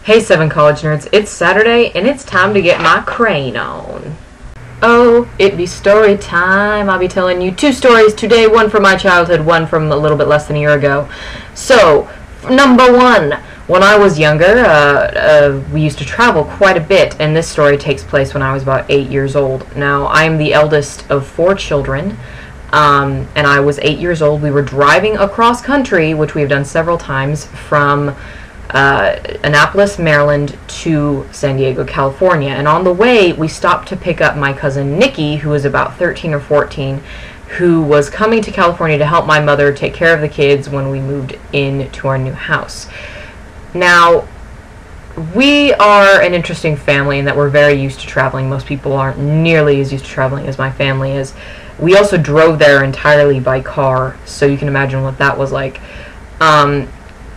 Hey 7 college nerds, it's Saturday and it's time to get my crane on. Oh, it be story time. I'll be telling you 2 stories today, one from my childhood, one from a little bit less than a year ago. So, number 1. When I was younger, we used to travel quite a bit, and this story takes place when I was about 8 years old. Now, I'm the eldest of 4 children, and I was 8 years old. We were driving across country, which we've done several times, from Annapolis, Maryland to San Diego, California. And on the way, we stopped to pick up my cousin Nikki, who was about 13 or 14, who was coming to California to help my mother take care of the kids when we moved into our new house. Now, we are an interesting family in that we're very used to traveling. Most people aren't nearly as used to traveling as my family is. We also drove there entirely by car, so you can imagine what that was like.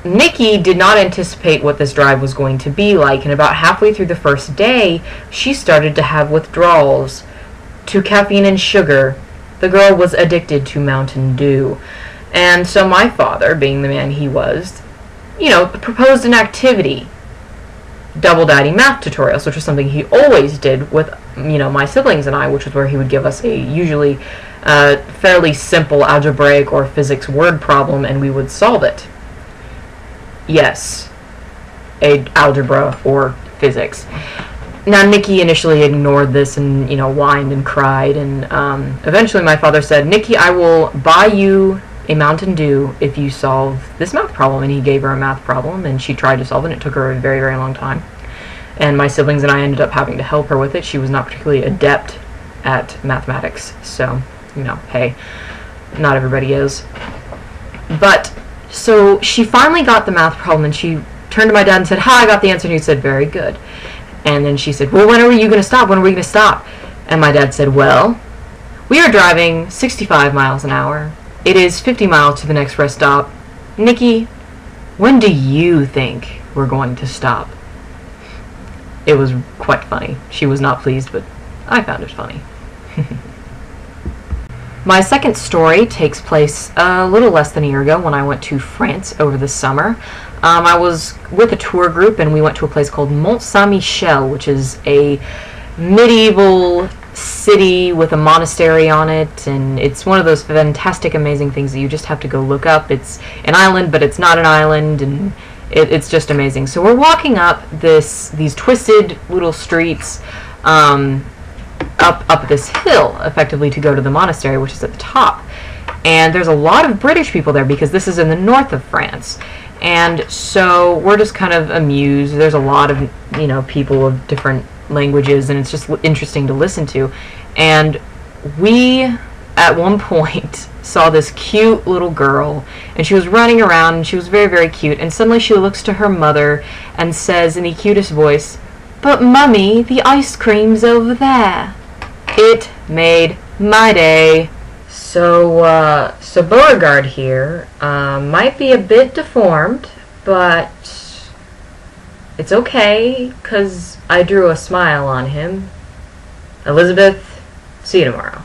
Nikki did not anticipate what this drive was going to be like, and about halfway through the first day, she started to have withdrawals to caffeine and sugar. The girl was addicted to Mountain Dew. And so my father, being the man he was, proposed an activity, Double Daddy math tutorials, which was something he always did with, my siblings and I, which was where he would give us a usually fairly simple algebraic or physics word problem, and we would solve it. Yes, algebra or physics. Now, Nikki initially ignored this and, whined and cried, and eventually my father said, "Nikki, I will buy you a Mountain Dew if you solve this math problem." And he gave her a math problem, and she tried to solve it, and it took her a very, very long time. And my siblings and I ended up having to help her with it. She was not particularly adept at mathematics, so, hey, not everybody is. But so she finally got the math problem, and she turned to my dad and said, "Ha, I got the answer." And he said, "Very good." And then she said, "Well, when are you going to stop? When are we going to stop?" And my dad said, "Well, we are driving 65 miles an hour. It is 50 miles to the next rest stop. Nikki, when do you think we're going to stop?" It was quite funny. She was not pleased, but I found it funny. My second story takes place a little less than a year ago when I went to France over the summer. I was with a tour group, and we went to a place called Mont Saint-Michel, which is a medieval city with a monastery on it, and it's one of those fantastic, amazing things that you just have to go look up. It's an island, but it's not an island, and it's just amazing. So we're walking up these twisted little streets, up this hill, effectively, to go to the monastery, which is at the top. And there's a lot of British people there because this is in the north of France. And so we're just kind of amused. There's a lot of, people of different languages, and it's just interesting to listen to. And we, at one point, saw this cute little girl, and she was running around, and she was very, very cute. And suddenly she looks to her mother and says in the cutest voice, "But Mummy, the ice cream's over there." It made my day. So Beauregard here might be a bit deformed, but it's okay, because I drew a smile on him. Elizabeth, see you tomorrow.